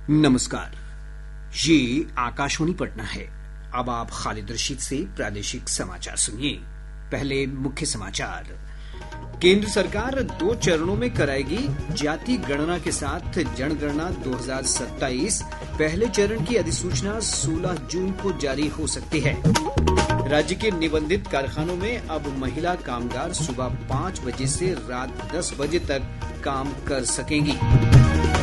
नमस्कार, ये आकाशवाणी पटना है। अब आप खालिद रशीद से प्रादेशिक समाचार सुनिए। पहले मुख्य समाचार। केंद्र सरकार 2 चरणों में कराएगी जाति गणना के साथ जनगणना 2027। पहले चरण की अधिसूचना 16 जून को जारी हो सकती है। राज्य के निबंधित कारखानों में अब महिला कामगार सुबह 5 बजे से रात 10 बजे तक काम कर सकेंगी।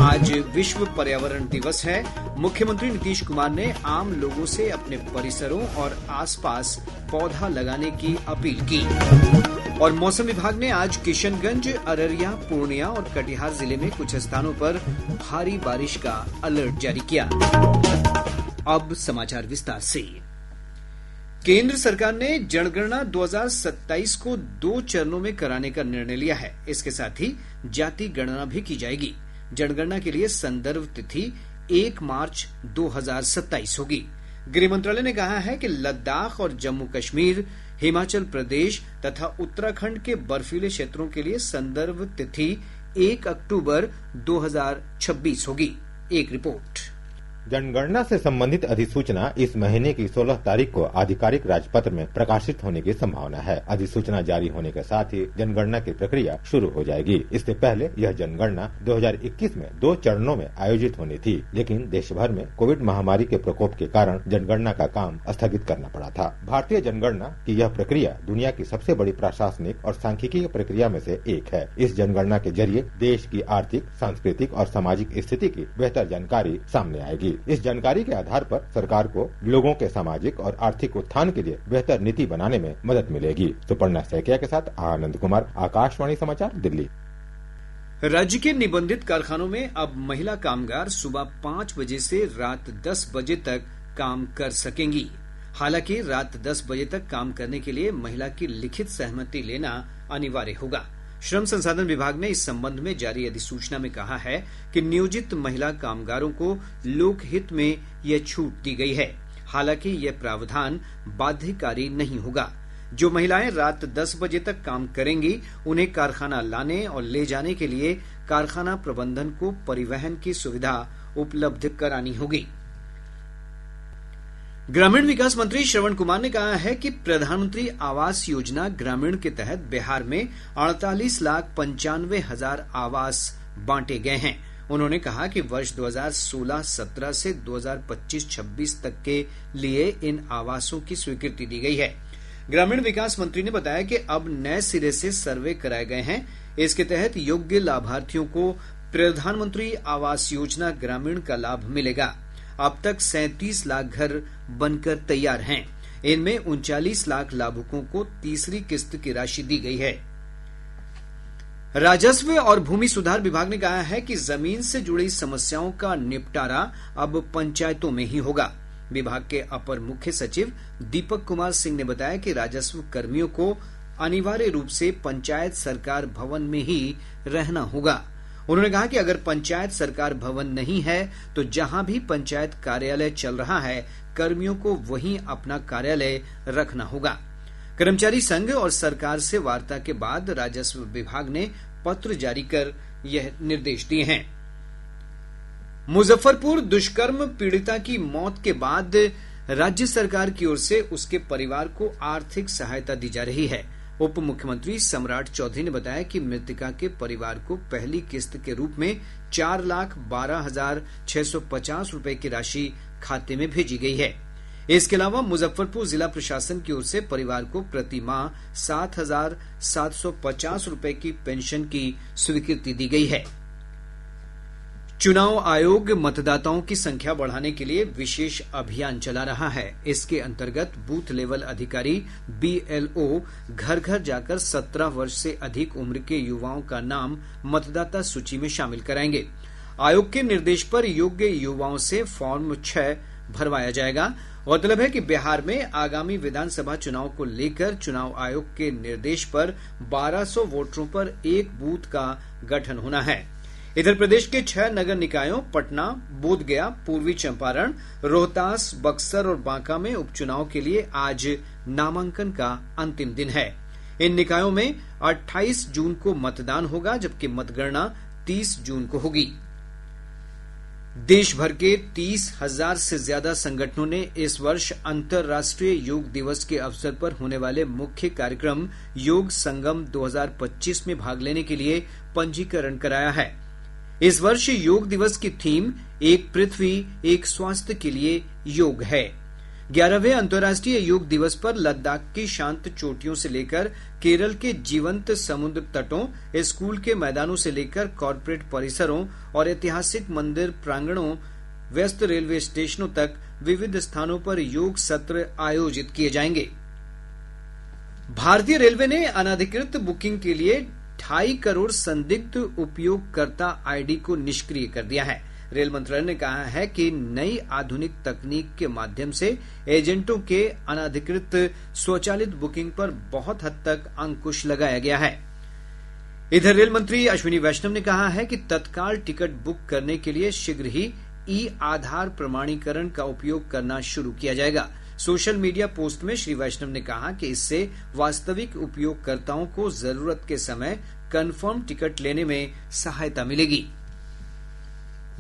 आज विश्व पर्यावरण दिवस है। मुख्यमंत्री नीतीश कुमार ने आम लोगों से अपने परिसरों और आसपास पौधा लगाने की अपील की। और मौसम विभाग ने आज किशनगंज, अररिया, पूर्णिया और कटिहार जिले में कुछ स्थानों पर भारी बारिश का अलर्ट जारी किया। अब समाचार विस्तार से। केंद्र सरकार ने जनगणना 2027 को 2 चरणों में कराने का निर्णय लिया है। इसके साथ ही जाति गणना भी की जाएगी। जनगणना के लिए संदर्भ तिथि 1 मार्च 2027 होगी। गृह मंत्रालय ने कहा है कि लद्दाख और जम्मू कश्मीर, हिमाचल प्रदेश तथा उत्तराखंड के बर्फीले क्षेत्रों के लिए संदर्भ तिथि 1 अक्टूबर 2026 होगी। एक रिपोर्ट। जनगणना से संबंधित अधिसूचना इस महीने की 16 तारीख को आधिकारिक राजपत्र में प्रकाशित होने की संभावना है। अधिसूचना जारी होने के साथ ही जनगणना की प्रक्रिया शुरू हो जाएगी। इससे पहले यह जनगणना 2021 में 2 चरणों में आयोजित होनी थी, लेकिन देश भर में कोविड महामारी के प्रकोप के कारण जनगणना का काम स्थगित करना पड़ा था। भारतीय जनगणना की यह प्रक्रिया दुनिया की सबसे बड़ी प्रशासनिक और सांख्यिकीय प्रक्रिया में से एक है। इस जनगणना के जरिए देश की आर्थिक, सांस्कृतिक और सामाजिक स्थिति की बेहतर जानकारी सामने आएगी। इस जानकारी के आधार पर सरकार को लोगों के सामाजिक और आर्थिक उत्थान के लिए बेहतर नीति बनाने में मदद मिलेगी। सुपर्णा सैकिया के साथ आनंद कुमार, आकाशवाणी समाचार, दिल्ली। राज्य के निबंधित कारखानों में अब महिला कामगार सुबह 5 बजे से रात 10 बजे तक काम कर सकेंगी। हालांकि रात 10 बजे तक काम करने के लिए महिला की लिखित सहमति लेना अनिवार्य होगा। श्रम संसाधन विभाग ने इस संबंध में जारी अधिसूचना में कहा है कि नियोजित महिला कामगारों को लोकहित में यह छूट दी गई है। हालांकि यह प्रावधान बाध्यकारी नहीं होगा। जो महिलाएं रात 10 बजे तक काम करेंगी, उन्हें कारखाना लाने और ले जाने के लिए कारखाना प्रबंधन को परिवहन की सुविधा उपलब्ध करानी होगी। ग्रामीण विकास मंत्री श्रवण कुमार ने कहा है कि प्रधानमंत्री आवास योजना ग्रामीण के तहत बिहार में 48,95,000 आवास बांटे गए हैं। उन्होंने कहा कि वर्ष 2016-17 से 2025-26 तक के लिए इन आवासों की स्वीकृति दी गई है। ग्रामीण विकास मंत्री ने बताया कि अब नए सिरे से सर्वे कराए गए हैं। इसके तहत योग्य लाभार्थियों को प्रधानमंत्री आवास योजना ग्रामीण का लाभ मिलेगा। अब तक 37 लाख घर बनकर तैयार हैं। इनमें 39 लाख लाभुकों को तीसरी किस्त की राशि दी गई है। राजस्व और भूमि सुधार विभाग ने कहा है कि जमीन से जुड़ी समस्याओं का निपटारा अब पंचायतों में ही होगा। विभाग के अपर मुख्य सचिव दीपक कुमार सिंह ने बताया कि राजस्व कर्मियों को अनिवार्य रूप से पंचायत सरकार भवन में ही रहना होगा। उन्होंने कहा कि अगर पंचायत सरकार भवन नहीं है तो जहां भी पंचायत कार्यालय चल रहा है, कर्मियों को वहीं अपना कार्यालय रखना होगा। कर्मचारी संघ और सरकार से वार्ता के बाद राजस्व विभाग ने पत्र जारी कर यह निर्देश दिए हैं। मुजफ्फरपुर दुष्कर्म पीड़िता की मौत के बाद राज्य सरकार की ओर से उसके परिवार को आर्थिक सहायता दी जा रही है। उप मुख्यमंत्री सम्राट चौधरी ने बताया कि मृतका के परिवार को पहली किस्त के रूप में 4,12,650 रुपए की राशि खाते में भेजी गई है। इसके अलावा मुजफ्फरपुर जिला प्रशासन की ओर से परिवार को प्रति माह 7,750 रुपए की पेंशन की स्वीकृति दी गई है। चुनाव आयोग मतदाताओं की संख्या बढ़ाने के लिए विशेष अभियान चला रहा है। इसके अंतर्गत बूथ लेवल अधिकारी BLO घर घर जाकर 17 वर्ष से अधिक उम्र के युवाओं का नाम मतदाता सूची में शामिल कराएंगे। आयोग के निर्देश पर योग्य युवाओं से फॉर्म 6 भरवाया जाएगा। गौरतलब है कि बिहार में आगामी विधानसभा चुनाव को लेकर चुनाव आयोग के निर्देश पर 1200 वोटरों पर एक बूथ का गठन होना है। इधर प्रदेश के 6 नगर निकायों पटना, बोधगया, पूर्वी चंपारण, रोहतास, बक्सर और बांका में उपचुनाव के लिए आज नामांकन का अंतिम दिन है। इन निकायों में 28 जून को मतदान होगा, जबकि मतगणना 30 जून को होगी। देश भर के 30,000 से ज्यादा संगठनों ने इस वर्ष अंतर्राष्ट्रीय योग दिवस के अवसर पर होने वाले मुख्य कार्यक्रम योग संगम 2025 में भाग लेने के लिए पंजीकरण कराया है। इस वर्ष योग दिवस की थीम एक पृथ्वी एक स्वास्थ्य के लिए योग है। 11वें अंतर्राष्ट्रीय योग दिवस पर लद्दाख की शांत चोटियों से लेकर केरल के जीवंत समुद्र तटों, स्कूल के मैदानों से लेकर कॉर्पोरेट परिसरों और ऐतिहासिक मंदिर प्रांगणों, व्यस्त रेलवे स्टेशनों तक विविध स्थानों पर योग सत्र आयोजित किए जाएंगे। भारतीय रेलवे ने अनधिकृत बुकिंग के लिए 2.5 करोड़ संदिग्ध उपयोगकर्ता आईडी को निष्क्रिय कर दिया है। रेल मंत्रालय ने कहा है कि नई आधुनिक तकनीक के माध्यम से एजेंटों के अनधिकृत स्वचालित बुकिंग पर बहुत हद तक अंकुश लगाया गया है। इधर रेल मंत्री अश्विनी वैष्णव ने कहा है कि तत्काल टिकट बुक करने के लिए शीघ्र ही ई-आधार प्रमाणीकरण का उपयोग करना शुरू किया जाएगा। सोशल मीडिया पोस्ट में श्री वैष्णव ने कहा कि इससे वास्तविक उपयोगकर्ताओं को जरूरत के समय कन्फर्म टिकट लेने में सहायता मिलेगी।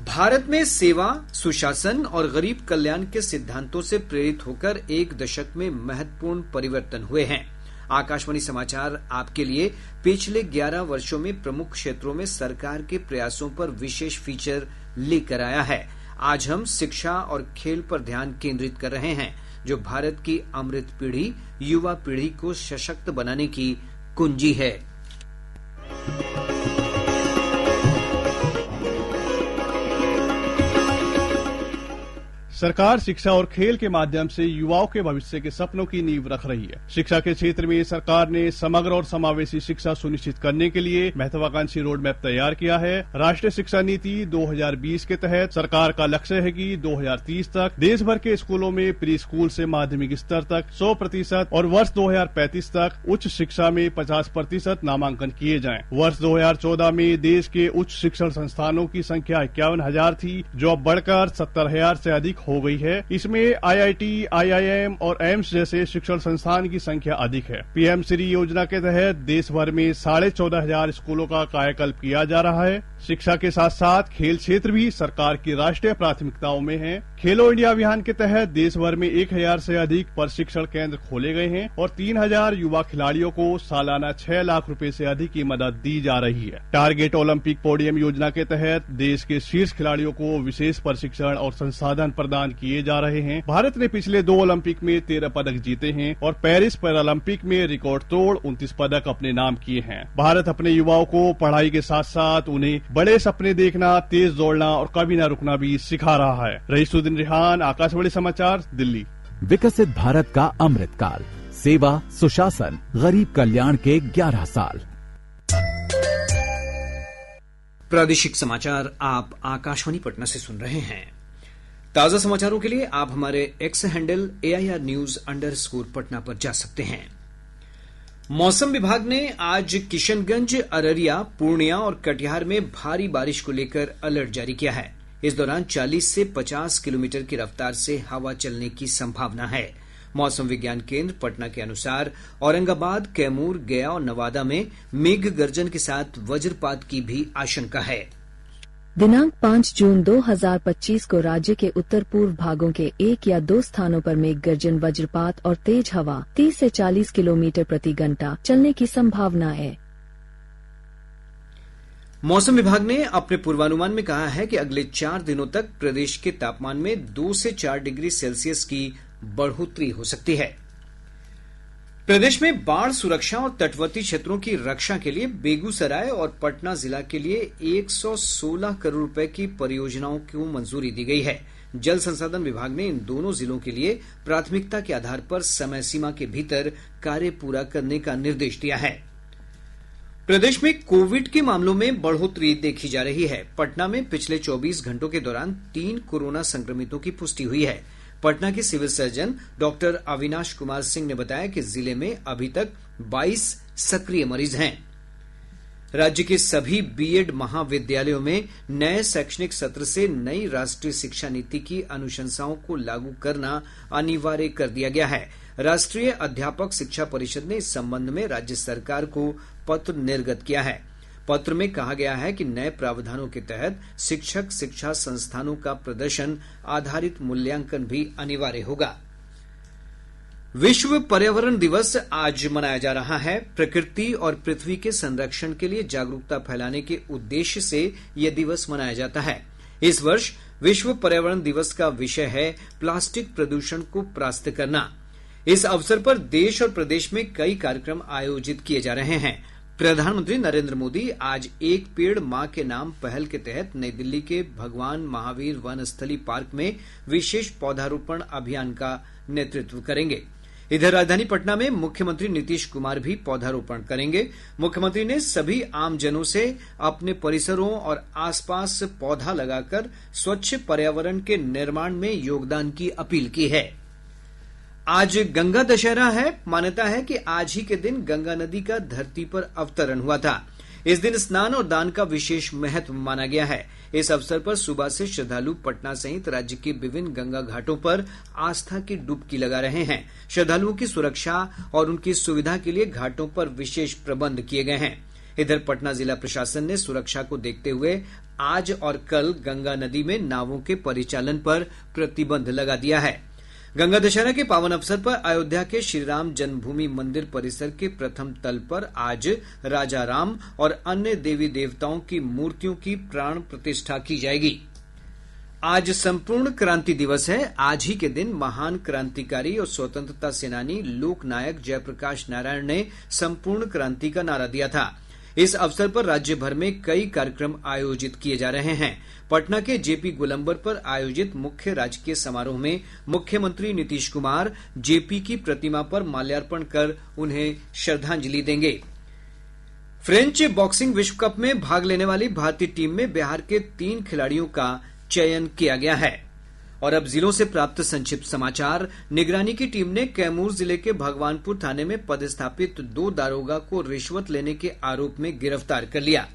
भारत में सेवा, सुशासन और गरीब कल्याण के सिद्धांतों से प्रेरित होकर एक दशक में महत्वपूर्ण परिवर्तन हुए हैं। आकाशवाणी समाचार आपके लिए पिछले 11 वर्षों में प्रमुख क्षेत्रों में सरकार के प्रयासों पर विशेष फीचर लेकर आया है। आज हम शिक्षा और खेल पर ध्यान केंद्रित कर रहे हैं, जो भारत की अमृत पीढ़ी, युवा पीढ़ी को सशक्त बनाने की कुंजी है। सरकार शिक्षा और खेल के माध्यम से युवाओं के भविष्य के सपनों की नींव रख रही है। शिक्षा के क्षेत्र में सरकार ने समग्र और समावेशी शिक्षा सुनिश्चित करने के लिए महत्वाकांक्षी रोड मैप तैयार किया है। राष्ट्रीय शिक्षा नीति 2020 के तहत सरकार का लक्ष्य है कि 2030 तक देश भर के स्कूलों में प्री स्कूल से माध्यमिक स्तर तक 100% और वर्ष 2035 तक उच्च शिक्षा में 50% नामांकन किए जाएं। वर्ष 2014 में देश के उच्च शिक्षण संस्थानों की संख्या 51,000 थी, जो अब बढ़कर 70,000 से अधिक हो गई है। इसमें आईआईटी, आईआईएम और एम्स जैसे शिक्षण संस्थान की संख्या अधिक है। पीएम श्री योजना के तहत देश भर में 14,500 स्कूलों का कायाकल्प किया जा रहा है। शिक्षा के साथ साथ खेल क्षेत्र भी सरकार की राष्ट्रीय प्राथमिकताओं में है। खेलो इंडिया अभियान के तहत देश भर में 1,000 से अधिक प्रशिक्षण केंद्र खोले गए हैं और 3,000 युवा खिलाड़ियों को सालाना 6 लाख रुपए से अधिक की मदद दी जा रही है। टारगेट ओलंपिक पोडियम योजना के तहत देश के शीर्ष खिलाड़ियों को विशेष प्रशिक्षण और संसाधन प्रदान किए जा रहे हैं। भारत ने पिछले 2 ओलंपिक में 13 पदक जीते हैं और पेरिस पैरालंपिक में रिकॉर्ड तोड़ 29 पदक अपने नाम किए हैं। भारत अपने युवाओं को पढ़ाई के साथ साथ उन्हें बड़े सपने देखना, तेज दौड़ना और कभी न रुकना भी सिखा रहा है। रईसुद्दीन रिहान, आकाशवाणी समाचार, दिल्ली। विकसित भारत का अमृतकाल, सेवा, सुशासन, गरीब कल्याण के 11 साल। प्रादेशिक समाचार आप आकाशवाणी पटना से सुन रहे हैं। ताजा समाचारों के लिए आप हमारे एक्स हैंडल AIR_News_ पर जा सकते हैं। मौसम विभाग ने आज किशनगंज, अररिया, पूर्णिया और कटिहार में भारी बारिश को लेकर अलर्ट जारी किया है। इस दौरान 40 से 50 किलोमीटर की रफ्तार से हवा चलने की संभावना है। मौसम विज्ञान केंद्र पटना के अनुसार औरंगाबाद, कैमूर, गया और नवादा में मेघ गर्जन के साथ वज्रपात की भी आशंका है। दिनांक 5 जून 2025 को राज्य के उत्तर पूर्व भागों के 1 या 2 स्थानों पर मेघ गर्जन, वज्रपात और तेज हवा 30 से 40 किलोमीटर प्रति घंटा चलने की संभावना है। मौसम विभाग ने अपने पूर्वानुमान में कहा है कि अगले 4 दिनों तक प्रदेश के तापमान में 2 से 4 डिग्री सेल्सियस की बढ़ोतरी हो सकती है। प्रदेश में बाढ़ सुरक्षा और तटवर्ती क्षेत्रों की रक्षा के लिए बेगूसराय और पटना जिला के लिए 116 करोड़ रुपए की परियोजनाओं को मंजूरी दी गई है। जल संसाधन विभाग ने इन दोनों जिलों के लिए प्राथमिकता के आधार पर समय सीमा के भीतर कार्य पूरा करने का निर्देश दिया है। प्रदेश में कोविड के मामलों में बढ़ोतरी देखी जा रही है। पटना में पिछले 24 घंटों के दौरान 3 कोरोना संक्रमितों की पुष्टि हुई है। पटना के civil surgeon doctor Avinash Kumar Singh ने बताया कि जिले में अभी तक 22 सक्रिय मरीज हैं। राज्य के सभी बीएड महाविद्यालयों में नए शैक्षणिक सत्र से नई राष्ट्रीय शिक्षा नीति की अनुशंसाओं को लागू करना अनिवार्य कर दिया गया है। राष्ट्रीय अध्यापक शिक्षा परिषद ने इस संबंध में राज्य सरकार को पत्र निर्गत किया है। पत्र में कहा गया है कि नए प्रावधानों के तहत शिक्षक शिक्षा संस्थानों का प्रदर्शन आधारित मूल्यांकन भी अनिवार्य होगा। विश्व पर्यावरण दिवस आज मनाया जा रहा है। प्रकृति और पृथ्वी के संरक्षण के लिए जागरूकता फैलाने के उद्देश्य से यह दिवस मनाया जाता है। इस वर्ष विश्व पर्यावरण दिवस का विषय है प्लास्टिक प्रदूषण को परास्त करना। इस अवसर पर देश और प्रदेश में कई कार्यक्रम आयोजित किए जा रहे हैं। प्रधानमंत्री नरेंद्र मोदी आज एक पेड़ मां के नाम पहल के तहत नई दिल्ली के भगवान महावीर वन स्थली पार्क में विशेष पौधारोपण अभियान का नेतृत्व करेंगे। इधर राजधानी पटना में मुख्यमंत्री नीतीश कुमार भी पौधारोपण करेंगे। मुख्यमंत्री ने सभी आमजनों से अपने परिसरों और आसपास पौधा लगाकर स्वच्छ पर्यावरण के निर्माण में योगदान की अपील की है। आज गंगा दशहरा है। मान्यता है कि आज ही के दिन गंगा नदी का धरती पर अवतरण हुआ था। इस दिन स्नान और दान का विशेष महत्व माना गया है। इस अवसर पर सुबह से श्रद्धालु पटना सहित राज्य के विभिन्न गंगा घाटों पर आस्था की डुबकी लगा रहे हैं। श्रद्धालुओं की सुरक्षा और उनकी सुविधा के लिए घाटों पर विशेष प्रबंध किए गए हैं। इधर पटना जिला प्रशासन ने सुरक्षा को देखते हुए आज और कल गंगा नदी में नावों के परिचालन पर प्रतिबंध लगा दिया है। गंगा दशहरा के पावन अवसर पर अयोध्या के श्रीराम जन्मभूमि मंदिर परिसर के प्रथम तल पर आज राजा राम और अन्य देवी देवताओं की मूर्तियों की प्राण प्रतिष्ठा की जाएगी। आज संपूर्ण क्रांति दिवस है। आज ही के दिन महान क्रांतिकारी और स्वतंत्रता सेनानी लोकनायक जयप्रकाश नारायण ने संपूर्ण क्रांति का नारा दिया था। इस अवसर पर राज्य भर में कई कार्यक्रम आयोजित किए जा रहे हैं। पटना के जेपी गोलंबर पर आयोजित मुख्य राजकीय समारोह में मुख्यमंत्री नीतीश कुमार जेपी की प्रतिमा पर माल्यार्पण कर उन्हें श्रद्धांजलि देंगे। फ्रेंच बॉक्सिंग विश्व कप में भाग लेने वाली भारतीय टीम में बिहार के 3 खिलाड़ियों का चयन किया गया है। और अब जिलों से प्राप्त संक्षिप्त समाचार। निगरानी की टीम ने कैमूर जिले के भगवानपुर थाने में पदस्थापित 2 दारोगा को रिश्वत लेने के आरोप में गिरफ्तार कर लिया।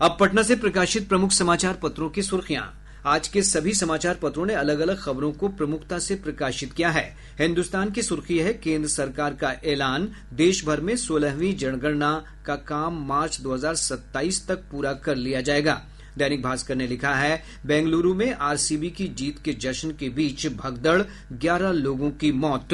अब पटना से प्रकाशित प्रमुख समाचार पत्रों की सुर्खियां। आज के सभी समाचार पत्रों ने अलग अलग खबरों को प्रमुखता से प्रकाशित किया है। हिन्दुस्तान की सुर्खी है केंद्र सरकार का ऐलान, देश भर में 16वीं जनगणना का काम मार्च 2027 तक पूरा कर लिया जाएगा। दैनिक भास्कर ने लिखा है बेंगलुरु में आरसीबी की जीत के जश्न के बीच भगदड़, 11 लोगों की मौत।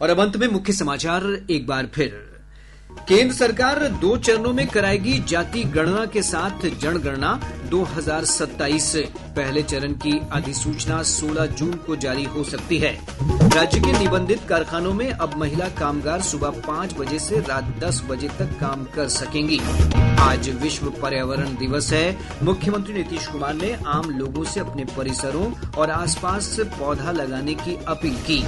और अब अंत में मुख्य समाचार एक बार फिर। केंद्र सरकार 2 चरणों में कराएगी जाति गणना के साथ जनगणना 2027। पहले चरण की अधिसूचना 16 जून को जारी हो सकती है। राज्य के निबंधित कारखानों में अब महिला कामगार सुबह 5 बजे से रात 10 बजे तक काम कर सकेंगी। आज विश्व पर्यावरण दिवस है। मुख्यमंत्री नीतीश कुमार ने आम लोगों से अपने परिसरों और आसपास पौधा लगाने की अपील की।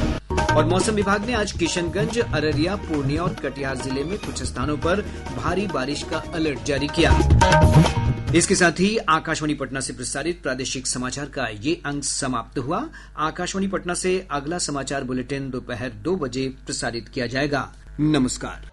और मौसम विभाग ने आज किशनगंज, अररिया, पूर्णिया और कटिहार जिले में कुछ स्थानों पर भारी बारिश का अलर्ट जारी किया। इसके साथ ही आकाशवाणी पटना से प्रसारित प्रादेशिक समाचार का ये अंक समाप्त हुआ। आकाशवाणी पटना से अगला समाचार बुलेटिन दोपहर 2 बजे प्रसारित किया जाएगा। नमस्कार।